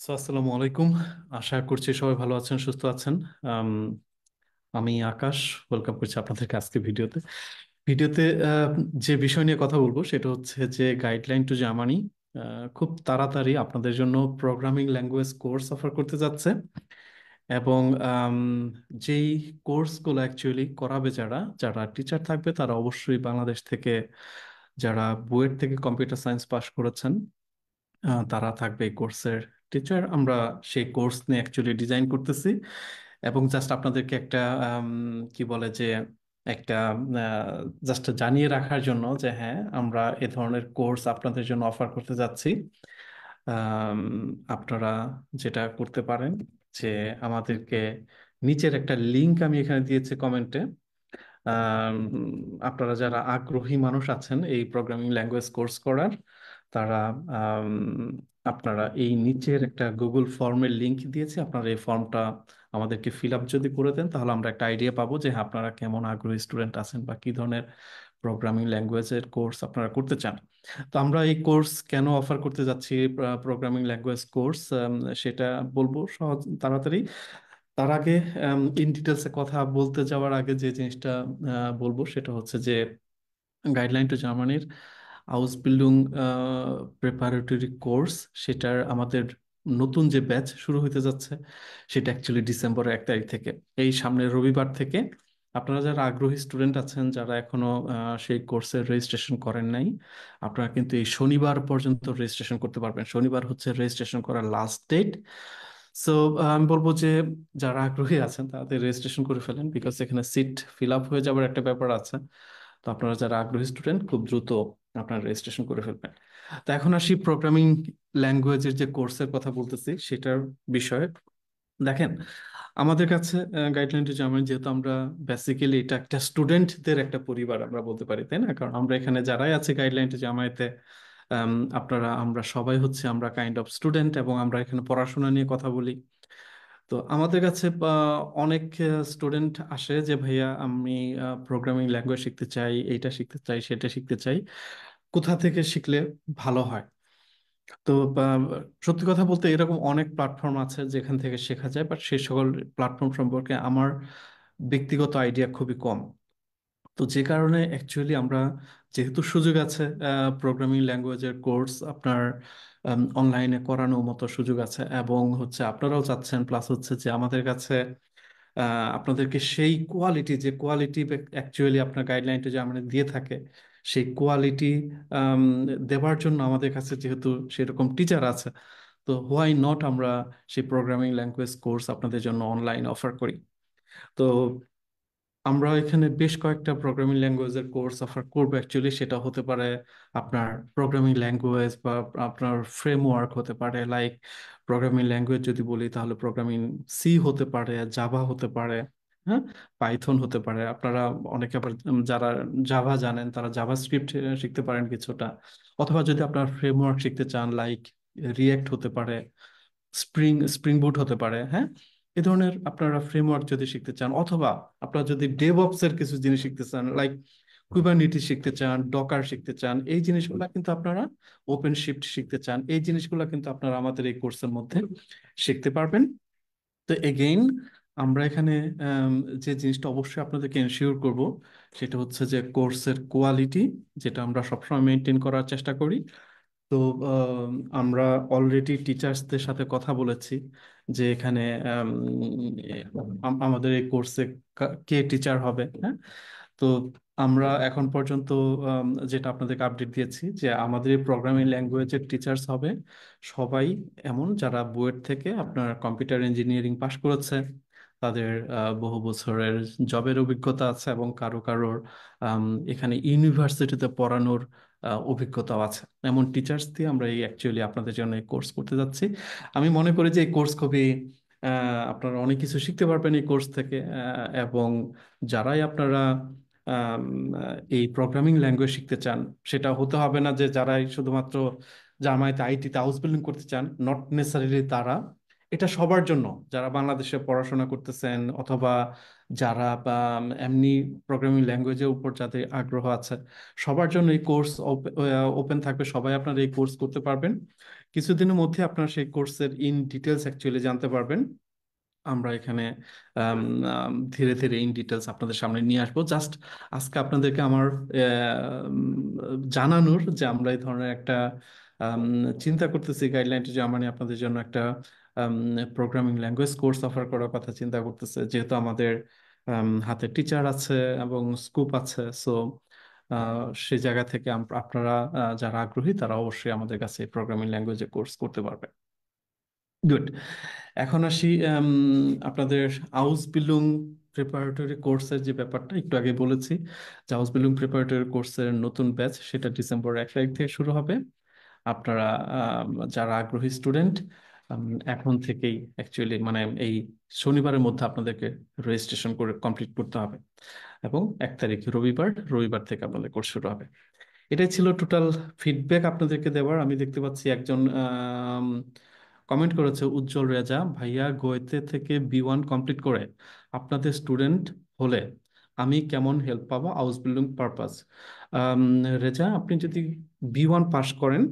আসসালামু আলাইকুম। আশা করছি সবাই ভালো আছেন, সুস্থ আছেন। আম, আমি আকাশ, ওয়েলকাম করছি আপনাদেরকে আজকে ভিডিওতে যে বিষয় নিয়ে কথা বলবো সেটা হচ্ছে যে গাইডলাইন টু জার্মানি খুব তাড়াতাড়ি আপনাদের জন্য প্রোগ্রামিং ল্যাঙ্গুয়েজ কোর্স অফার করতে যাচ্ছে। এবং যেই কোর্সগুলো অ্যাকচুয়ালি করাবে, যারা যারা টিচার থাকবে তারা অবশ্যই বাংলাদেশ থেকে, যারা বুয়েট থেকে কম্পিউটার সায়েন্স পাশ করেছেন তারা থাকবে এই কোর্সের টিচার। আমরা সেই কোর্স নিয়ে অ্যাকচুয়ালি ডিজাইন করতেছি এবং জাস্ট আপনাদেরকে একটা আম, কি বলে যে একটা জাস্ট জানিয়ে রাখার জন্য যে হ্যাঁ, আমরা এ ধরনের কোর্স আপনাদের জন্য অফার করতে যাচ্ছি। আম, আপনারা যেটা করতে পারেন যে আমাদেরকে নিচের একটা লিংক আমি এখানে দিয়েছি কমেন্টে। আম, আপনারা যারা আগ্রহী মানুষ আছেন এই প্রোগ্রামিং ল্যাঙ্গুয়েজ কোর্স করার, তারা আম, আপনারা এই নিচের একটা গুগল ফর্মের লিংক দিয়েছে, আপনারা এই ফর্মটা আমাদেরকে ফিল আপ যদি করে দেন তাহলে আমরা একটা আইডিয়া পাবো যে হ্যাঁ, আপনারা কেমন আগ্রহী স্টুডেন্ট আছেন বা কি ধরনের প্রোগ্রামিং ল্যাঙ্গুয়েজের কোর্স আপনারা করতে চান। তো আমরা এই কোর্স কেন অফার করতে যাচ্ছি, প্রোগ্রামিং ল্যাঙ্গুয়েজ কোর্স, সেটা বলবো সহজ তাড়াতাড়ি। তার আগে ইন ডিটেলসে কথা বলতে যাওয়ার আগে যে জিনিসটা বলবো সেটা হচ্ছে যে গাইডলাইন টু জার্মানির আউসবিল্ডিং প্রিপারেটরি কোর্স, সেটার আমাদের নতুন যে ব্যাচ শুরু হতে যাচ্ছে সেটা অ্যাকচুয়ালি ডিসেম্বরের 1 তারিখ থেকে, এই সামনের রবিবার থেকে। আপনারা যারা আগ্রহী স্টুডেন্ট আছেন, যারা এখনো সেই কোর্সের রেজিস্ট্রেশন করেন নাই, আপনারা কিন্তু এই শনিবার পর্যন্ত রেজিস্ট্রেশন করতে পারবেন। শনিবার হচ্ছে রেজিস্ট্রেশন করার লাস্ট ডেট। সো আমি বলবো যে যারা আগ্রহী আছেন তাদের রেজিস্ট্রেশন করে ফেলেন, বিকজ এখানে সিট ফিল আপ হয়ে যাবার একটা ব্যাপার আছে। তো আপনারা যারা আগ্রহী স্টুডেন্ট খুব দ্রুত আপনারা রেজিস্ট্রেশন করে ফেলবেন। তো এখন আসি প্রোগ্রামিং ল্যাঙ্গুয়েজের যে কোর্সের কথা বলতেছি সেটার বিষয়ে। দেখেন, আমাদের কাছে গাইডলাইন টু জার্মানি, যেহেতু আমরা বেসিক্যালি এটা একটা স্টুডেন্টদের একটা পরিবার আমরা বলতে পারি, তাই না? কারণ আমরা এখানে যারাই আছি গাইডলাইন টু জার্মানিতে, আপনারা আমরা সবাই হচ্ছে আমরা কাইন্ড অফ স্টুডেন্ট এবং আমরা এখানে পড়াশোনা নিয়ে কথা বলি। তো আমাদের কাছে অনেক স্টুডেন্ট আসে যে ভাইয়া আমি প্রোগ্রামিং ল্যাঙ্গুয়েজ শিখতে চাই, এইটা শিখতে চাই, সেটা শিখতে চাই, কোথা থেকে শিখলে ভালো হয়। তো সত্যি কথা বলতে এরকম অনেক প্ল্যাটফর্ম আছে যেখান থেকে শেখা যায়, বাট সেই সকল প্ল্যাটফর্ম সম্পর্কে আমার ব্যক্তিগত আইডিয়া খুবই কম। তো যে কারণে অ্যাকচুয়ালি আমরা, যেহেতু সুযোগ আছে প্রোগ্রামিং ল্যাঙ্গুয়েজের কোর্স আপনার অনলাইনে করানোর মতো সুযোগ আছে, এবং হচ্ছে আপনারাও চাচ্ছেন, প্লাস হচ্ছে যে আমাদের কাছে আপনাদেরকে সেই কোয়ালিটি, যে কোয়ালিটি অ্যাকচুয়ালি আপনার গাইডলাইনটা যে আমরা দিয়ে থাকে, সেই কোয়ালিটি দেওয়ার জন্য আমাদের কাছে যেহেতু সেরকম টিচার আছে, তো হোয়াই নট আমরা সেই প্রোগ্রামিং ল্যাঙ্গুয়েজ কোর্স আপনাদের জন্য অনলাইন অফার করি। তো আমরা এখানে বেশ কয়েকটা প্রোগ্রামিং ল্যাঙ্গুয়েজের কোর্স অফার করবো অ্যাকচুয়ালি। সেটা হতে পারে আপনার প্রোগ্রামিং ল্যাঙ্গুয়েজ বা আপনার ফ্রেমওয়ার্ক হতে পারে, লাইক প্রোগ্রামিং ল্যাঙ্গুয়েজ যদি বলি তাহলে প্রোগ্রামিং সি হতে পারে, জাভা হতে পারে, হ্যাঁ, পাইথন হতে পারে। আপনারা অনেকে আবার যারা জাভা জানেন তারা জাভা স্ক্রিপ্ট শিখতে পারেন কিছুটা, অথবা যদি আপনার ফ্রেমওয়ার্ক শিখতে চান লাইক রিয়েক্ট হতে পারে, স্প্রিং বুট হতে পারে, হ্যাঁ, এই ধরনের আপনারা ফ্রেমওয়ার্ক যদি শিখতে চান, অথবা আপনারা যদি ডেভঅপস এর কিছু জিনিস শিখতে চান লাইক কুবারনিটিস শিখতে চান, ডকার শিখতে চান, এই জিনিসগুলো কিন্তু আপনারা, ওপেন শিফট শিখতে চান, এই জিনিসগুলো কিন্তু আপনারা আমাদের এই কোর্সের মধ্যে শিখতে পারবেন। তো এগেইন আমরা এখানে আম, যে জিনিসটা অবশ্যই আপনাদেরকে এনশিওর করব সেটা হচ্ছে যে কোর্সের কোয়ালিটি, যেটা আমরা সবসময় মেনটেন করার চেষ্টা করি। তো আমরা অলরেডি টিচার্সদের সাথে কথা বলেছি যে এখানে আমাদের এই কোর্সে কে টিচার হবে, হ্যাঁ। তো আমরা এখন পর্যন্ত যেটা আপনাদেরকে আপডেট দিয়েছি যে আমাদের এই প্রোগ্রামিং ল্যাঙ্গুয়েজের টিচার্স হবে সবাই এমন যারা বুয়েট থেকে আপনার কম্পিউটার ইঞ্জিনিয়ারিং পাশ করেছে, তাদের বহু বছরের জবের অভিজ্ঞতা আছে, এবং কারো কারোর এখানে ইউনিভার্সিটিতে পড়ানোর অভিজ্ঞতাও আছে। এমন টিচার্স দিয়ে আমরা এই অ্যাকচুয়ালি আপনাদের জন্য এই কোর্স করতে যাচ্ছি। আমি মনে করি যে এই কোর্স খুবই আপনারা অনেক কিছু শিখতে পারবেন এই কোর্স থেকে, এবং যারাই আপনারা আম, এই প্রোগ্রামিং ল্যাঙ্গুয়েজ শিখতে চান, সেটা হতে হবে না যে যারাই শুধুমাত্র জামায়াতে আইটিতে হাউস বিল্ডিং করতে চান, নট নেসারিলি তারা, এটা সবার জন্য, যারা বাংলাদেশে পড়াশোনা করতেছেন অথবা যারা বা এমনি প্রোগ্রামিং ল্যাঙ্গুয়েজের উপর যাদের আগ্রহ আছে, সবার জন্য এই কোর্স ওপেন থাকবে, সবাই আপনারা এই কোর্স করতে পারবেন। কিছুদিনের মধ্যে আপনারা সেই কোর্সের ইন ডিটেলস অ্যাকচুয়ালি জানতে পারবেন। আমরা এখানে ধীরে ধীরে ইন ডিটেলস আপনাদের সামনে নিয়ে আসবো। জাস্ট আজকে আপনাদেরকে আমার জানানোর যে আমরা এই ধরনের একটা আম, চিন্তা করতেছি গাইডলাইন টু জার্মানি আপনাদের জন্য একটা প্রোগ্রামিং ল্যাঙ্গুয়েজ কোর্স অফার করার কথা চিন্তা করতেছে, যেহেতু আমাদের হাতে টিচার আছে এবং স্কোপ আছে। সো সেই জায়গা থেকে আপনারা যারা আগ্রহী তারা অবশ্যই আমাদের কাছে প্রোগ্রামিং ল্যাঙ্গুয়েজে কোর্স করতে পারবে। গুড। এখন আসি আপনাদের আউসবিলুং প্রিপারেটরি কোর্সের যে ব্যাপারটা একটু আগে বলেছি, যে আউসবিলুং প্রিপারেটরি কোর্সের নতুন ব্যাচ সেটা ডিসেম্বর 1 তারিখ থেকে শুরু হবে। আপনারা যারা আগ্রহী স্টুডেন্ট এখন থেকেই অ্যাকচুয়ালি মানে এই শনিবারের মধ্যে আপনাদেরকে রেজিস্ট্রেশন করে কমপ্লিট করতে হবে, এবং 1 তারিখ রবিবার, রবিবার থেকে আপনাদের কোর্স শুরু হবে। এটাই ছিল টোটাল ফিডব্যাক আপনাদেরকে দেওয়ার। আমি দেখতে পাচ্ছি একজন কমেন্ট করেছে, উজ্জ্বল রেজা ভাইয়া, গোয়েতে থেকে বি1 কমপ্লিট করে আপনাদের স্টুডেন্ট হলে আমি কেমন হেল্প পাবো হাউস বিল্ডিং পারপাস। রেজা, আপনি যদি বি1 পাস করেন,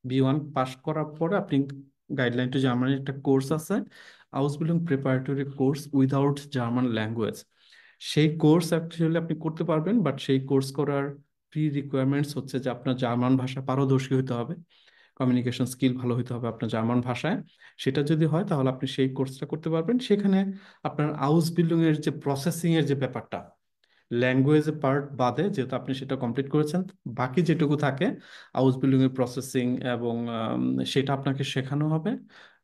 বি1 পাস করার পরে আপনি গাইডলাইন টু জার্মানির একটা কোর্স আছে, house building preparatory course without German language. সেই কোর্স অ্যাকচুয়ালি আপনি করতে পারবেন, বাট সেই কোর্স করার প্রি রিকোয়ারমেন্টস হচ্ছে যে আপনার জার্মান ভাষা পারদর্শী হতে হবে, কমিউনিকেশন স্কিল ভালো হতে হবে আপনার জার্মান ভাষায়। সেটা যদি হয় তাহলে আপনি সেই কোর্সটা করতে পারবেন। সেখানে আপনার হাউস বিল্ডিং এর যে প্রসেসিং এর যে ব্যাপারটা, ল্যাঙ্গুয়েজ পার্ট বাদে যেহেতু আপনি সেটা কমপ্লিট করেছেন, বাকি যেটুকু থাকে হাউস বিল্ডিং এর প্রসেসিং এবং সেটা আপনাকে শেখানো হবে।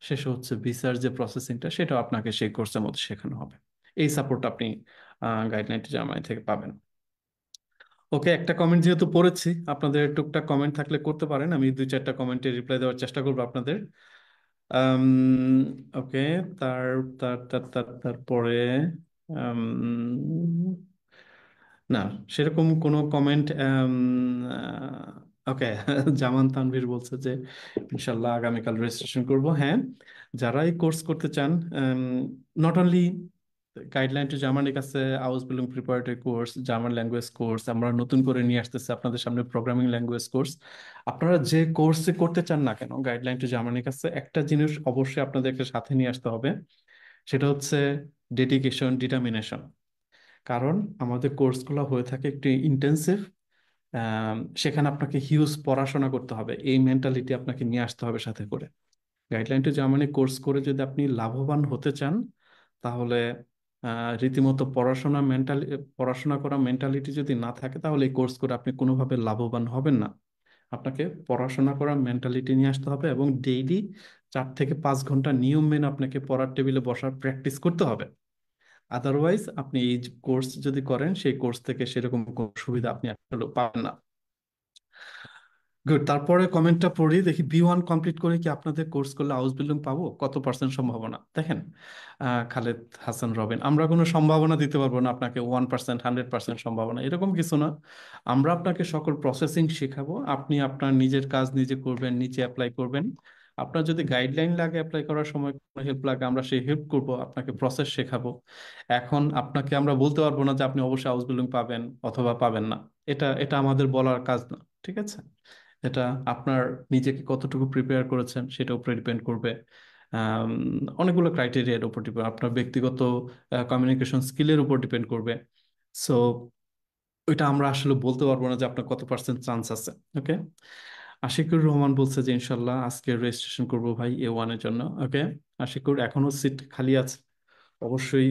শেষে হচ্ছে ভিসার যে প্রসেসিংটা সেটাও আপনাকে সেই কোর্সের মধ্যে শেখানো হবে। এই সাপোর্ট আপনি গাইডলাইন জার্মানি থেকে পাবেন। ওকে, একটা কমেন্ট যেহেতু পড়েছি, আপনাদের টুকটাক কমেন্ট থাকলে করতে পারেন, আমি 2-4টা কমেন্টে রিপ্লাই দেওয়ার চেষ্টা করবো আপনাদের। আম, ওকে। তার তারপরে না, সেরকম কোনো কমেন্ট। ওকে। জামান তানভীর বলছে যে ইনশাল্লাহ আগামীকাল রেজিস্ট্রেশন করব। হ্যাঁ, যারা এই কোর্স করতে চান, নট অনলি গাইডলাইন টু জার্মানির কাছে house building preparatory course, German language course আমরা নতুন করে নিয়ে আসতেছি আপনাদের সামনে, প্রোগ্রামিং ল্যাঙ্গুয়েজ কোর্স। আপনারা যে কোর্সে করতে চান না কেন, গাইডলাইন টু জার্মানির কাছে একটা জিনিস অবশ্যই আপনাদেরকে সাথে নিয়ে আসতে হবে, সেটা হচ্ছে ডেডিকেশন, ডিটারমিনেশন। কারণ আমাদের কোর্সগুলো হয়ে থাকে একটু ইন্টেন্সিভ, সেখানে আপনাকে হিউজ পড়াশোনা করতে হবে, এই মেন্টালিটি আপনাকে নিয়ে আসতে হবে সাথে করে। গাইডলাইন টু জার্মানি কোর্স করে যদি আপনি লাভবান হতে চান, তাহলে রীতিমতো পড়াশোনা করা মেন্টালিটি যদি না থাকে, তাহলে এই কোর্স করে আপনি কোনোভাবে লাভবান হবেন না। আপনাকে পড়াশোনা করার মেন্টালিটি নিয়ে আসতে হবে এবং ডেইলি 4 থেকে 5 ঘন্টা নিয়ম মেনে আপনাকে পড়ার টেবিলে বসার প্র্যাকটিস করতে হবে। আদারওয়াইজ আপনি এই কোর্স যদি করেন, সেই কোর্স থেকে সেরকম কোনো সুবিধা আপনি আসলে পাবেন না। গুড। তারপরে কমেন্টটা পড়ি দেখি, বি1 কমপ্লিট করে কি আপনাদের কোর্স করলে হাউস বিল্ডিং পাবো, কত পার্সেন্ট সম্ভাবনা? দেখেন, খালেদ হাসান রবিন, আমরা কোনো সম্ভাবনা দিতে পারবো না আপনাকে 1%, 100% সম্ভাবনা, এরকম কিছু না। আমরা আপনাকে সকল প্রসেসিং শেখাবো, আপনি আপনার নিজের কাজ নিজে করবেন, নিচে অ্যাপ্লাই করবেন। আপনার যদি গাইডলাইন লাগে, অ্যাপ্লাই করার সময় কোনো হেল্প লাগে, আমরা সেই হেল্প করব, আপনাকে প্রসেস শেখাবো। এখন আপনাকে আমরা বলতে পারবো না যে আপনি অবশ্যই হাউস বিল্ডিং পাবেন অথবা পাবেন না। এটা এটা আমাদের বলার কাজ না, ঠিক আছে? এটা আপনার নিজেকে কতটুকু প্রিপেয়ার করেছেন সেটার উপরে ডিপেন্ড করবে। আম, অনেকগুলো ক্রাইটেরিয়ার উপর ডিপেন্ড, আপনার ব্যক্তিগত কমিউনিকেশন স্কিলের উপর ডিপেন্ড করবে। সো ওইটা আমরা আসলে বলতে পারবো না যে আপনার কত পার্সেন্ট চান্স আছে। ওকে। আশিকুর রহমান বলছে যে ইনশাল্লাহ আজকে রেজিস্ট্রেশন করব ভাই A1 এর জন্য। ওকে, আশিকুর, এখনো সিট খালি আছে, অবশ্যই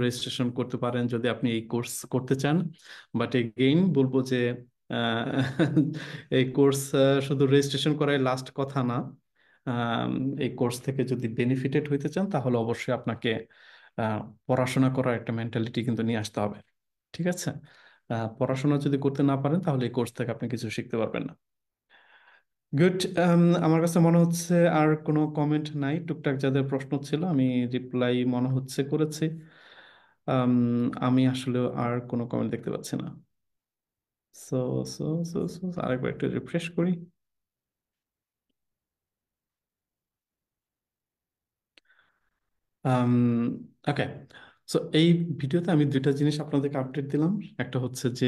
রেজিস্ট্রেশন করতে পারেন যদি আপনি এই কোর্স করতে চান। বাট এগেইন বলবো যে আহ, এই কোর্স শুধু রেজিস্ট্রেশন করাই লাস্ট কথা না। আম, এই কোর্স থেকে যদি বেনিফিটেড হইতে চান তাহলে অবশ্যই আপনাকে আহ, পড়াশোনা করার একটা মেন্টালিটি কিন্তু নিয়ে আসতে হবে, ঠিক আছে? পড়াশোনা যদি করতে না পারেন তাহলে এই কোর্স থেকে আপনি কিছু শিখতে পারবেন না। গুড। আমার কাছে মনে হচ্ছে আর কোনো কমেন্ট নাই, টুকটাক যাদের প্রশ্ন ছিল আমি রিপ্লাই মনে হচ্ছে করেছি। আম, আমি আসলে আর কোনো কমেন্ট দেখতে পাচ্ছি না। সো সো আরেকবার একটু রিফ্রেশ করি। ওকে। সো এই ভিডিওতে আমি 2টা জিনিস আপনাদেরকে আপডেট দিলাম। একটা হচ্ছে যে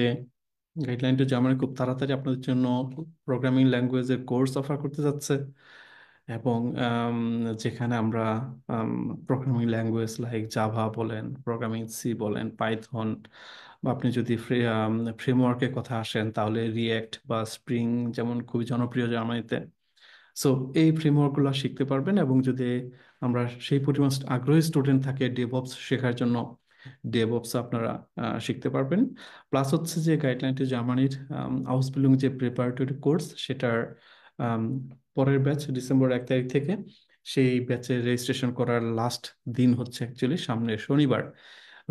গাইডলাইন টু জার্মানি খুব তাড়াতাড়ি আপনাদের জন্য প্রোগ্রামিং ল্যাঙ্গুয়েজের কোর্স অফার করতে যাচ্ছে। এবং যেখানে আমরা প্রোগ্রামিং ল্যাঙ্গুয়েজ লাইক জাভা বলেন, প্রোগ্রামিং সি বলেন, পাইথন, বা আপনি যদি ফ্রেমওয়ার্কের কথা আসেন তাহলে রিয়্যাক্ট বা স্প্রিং যেমন খুবই জনপ্রিয় জার্মানিতে। সো এই ফ্রেমওয়ার্কগুলো শিখতে পারবেন, এবং যদি আমরা সেই পরিমাণ আগ্রহী স্টুডেন্ট থাকে ডেভঅপস শেখার জন্য, ডেভঅপস আপনারা শিখতে পারবেন। প্লাস হচ্ছে যে গাইডলাইন টু জার্মানির আউসবিল্ডিং যে প্রিপারেটরি কোর্স, সেটার আম, পরের ব্যাচ ডিসেম্বর 1 তারিখ থেকে, সেই ব্যাচে রেজিস্ট্রেশন করার লাস্ট দিন হচ্ছে অ্যাকচুয়ালি সামনের শনিবার।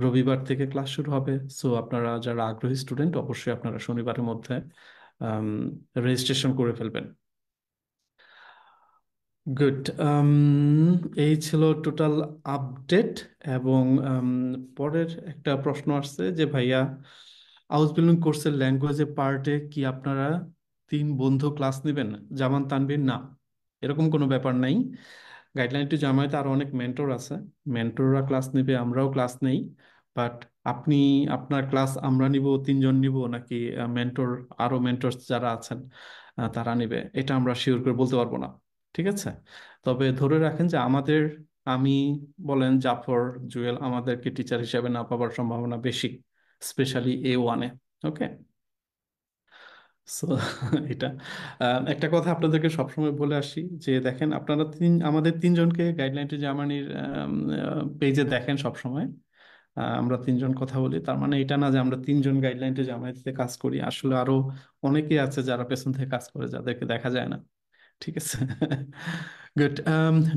রবিবার থেকে ক্লাস শুরু হবে। সো আপনারা যারা আগ্রহী স্টুডেন্ট, অবশ্যই আপনারা শনিবারের মধ্যে রেজিস্ট্রেশন করে ফেলবেন। গুড। এই ছিল টোটাল আপডেট। এবং পরের একটা প্রশ্ন আসছে যে ভাইয়া, হাউস বিল্ডিং কোর্সের ল্যাঙ্গুয়েজে পার্টে কি আপনারা 3 বন্ধু ক্লাস নেবেন? জামান, তানভীর? না, এরকম কোনো ব্যাপার নাই। গাইডলাইন টু জামায়াতে আরো অনেক মেন্টর আছে, মেন্টররা ক্লাস নেবে, আমরাও ক্লাস নেই। বাট আপনি, আপনার ক্লাস আমরা নিব, 3 জন নিব, নাকি মেন্টর, আরো মেন্টর যারা আছেন তারা নিবে, এটা আমরা শিওর করে বলতে পারবো না। ঠিক আছে? তবে ধরে রাখেন যে আমাদের, আমি বলেন জাফর, জুয়েল, আমাদেরকে টিচার হিসেবে না পাওয়ার সম্ভাবনা বেশি, স্পেশালি A1-এ। ওকে। সো এটা একটা কথা আপনাদেরকে সবসময় বলে আসি যে দেখেন, আপনারা আমাদের 3 জনকে গাইডলাইন টু জার্মানির পেজে দেখেন সবসময়। আমরা 3 জন কথা বলি, তার মানে এটা না যে আমরা 3 জন গাইডলাইন টু জার্মানিতে কাজ করি। আসলে আরো অনেকেই আছে যারা পেছন থেকে কাজ করে, যাদেরকে দেখা যায় না। ঠিক আছে। গুড।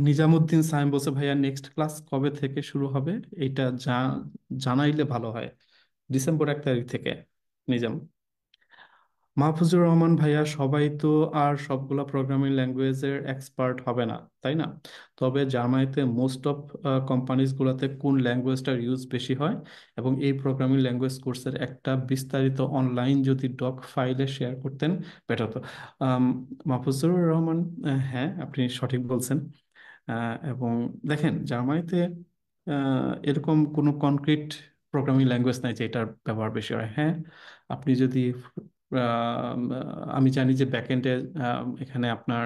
নিজামুদ্দিন সাইম বলছে, ভাইয়া নেক্সট ক্লাস কবে থেকে শুরু হবে? এটা জানাইলে ভালো হয়। ডিসেম্বর 1 তারিখ থেকে। নিজাম। মাহফুজুর রহমান ভাইয়া, সবাই তো আর সবগুলা প্রোগ্রামিং ল্যাঙ্গুয়েজের এক্সপার্ট হবে না, তাই না? তবে জার্মানিতে মোস্ট অফ কোম্পানিজ গুলাতে কোন ল্যাঙ্গুয়েজটার ইউজ বেশি হয়? এবং এই প্রোগ্রামিং ল্যাঙ্গুয়েজ কোর্সের একটা বিস্তারিত অনলাইন যদি ডক ফাইলে শেয়ার করতেন, বেটার হতো। আম, মাহফুজুর রহমান, হ্যাঁ, আপনি সঠিক বলছেন। এবং দেখেন, জার্মানিতে এরকম কোনো কনক্রিট প্রোগ্রামিং ল্যাঙ্গুয়েজ নাই যে এটার ব্যবহার বেশি হয়। হ্যাঁ, আপনি যদি আমি জানি যে ব্যাকএন্ডে এখানে আপনার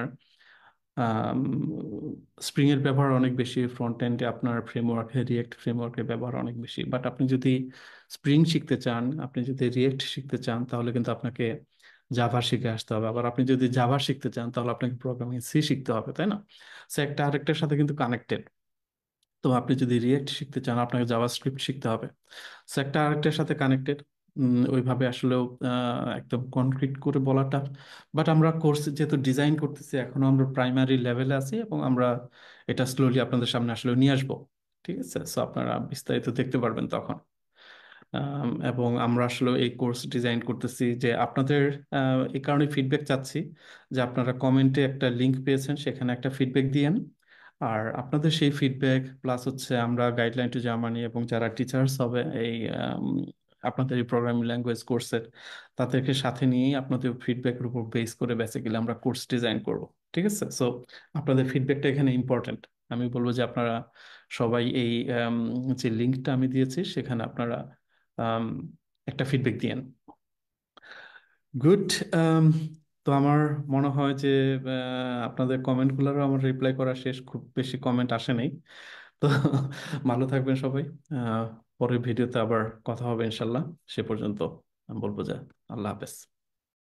স্প্রিং এর ব্যবহার অনেক বেশি, ফ্রন্ট এন্ডে আপনার ফ্রেমওয়ার্কে রিয়েক্ট ফ্রেমওয়ার্কের ব্যবহার অনেক বেশি। বাট আপনি যদি স্প্রিং শিখতে চান, আপনি যদি রিয়েক্ট শিখতে চান, তাহলে কিন্তু আপনাকে জাভা শিখে আসতে হবে। আবার আপনি যদি জাভা শিখতে চান, তাহলে আপনাকে প্রোগ্রামিং সি শিখতে হবে, তাই না? সো একটা আরেকটার সাথে কিন্তু কানেক্টেড। তো আপনি যদি রিয়েক্ট শিখতে চান, আপনাকে জাভাস্ক্রিপ্ট শিখতে হবে। সো একটা আরেকটার সাথে কানেক্টেড। ওইভাবে আসলেও একদম কনক্রিট করে বলাটা। বাট আমরা কোর্স যেহেতু ডিজাইন করতেছি, এখনো আমরা প্রাইমারি লেভেলে আছি, এবং আমরা এটা স্লোলি আপনাদের সামনে আসলে নিয়ে আসবো। ঠিক আছে? সো আপনারা বিস্তারিত দেখতে পারবেন তখন। এবং আমরা আসলে এই কোর্স ডিজাইন করতেছি যে আপনাদের এই কারণে ফিডব্যাক চাচ্ছি, যে আপনারা কমেন্টে একটা লিংক পেয়েছেন, সেখানে একটা ফিডব্যাক দিয়েন। আর আপনাদের সেই ফিডব্যাক প্লাস হচ্ছে আমরা গাইডলাইন টু জার্মানি এবং যারা টিচার্স হবে এই আম, আপনাদের এই প্রোগ্রামিং ল্যাঙ্গুয়েজ কোর্সের, তাদেরকে সাথে নিয়েই আপনাদের ফিডব্যাকের উপর বেস করে বেসিক্যালি আমরা কোর্স ডিজাইন করব। ঠিক আছে? সো আপনাদের ফিডব্যাকটা এখানে ইম্পর্টেন্ট। আমি বলবো যে আপনারা সবাই এই যে লিঙ্কটা আমি দিয়েছি, সেখানে আপনারা আম, একটা ফিডব্যাক দিয়েন। গুড। তো আমার মনে হয় যে আপনাদের কমেন্টগুলোরও আমার রিপ্লাই করা শেষ, খুব বেশি কমেন্ট আসে নাই। তো ভালো থাকবেন সবাই। আহ, পরের ভিডিওতে আবার কথা হবে ইনশাল্লাহ। সে পর্যন্ত আমি বলবো যে আল্লাহ হাফেজ।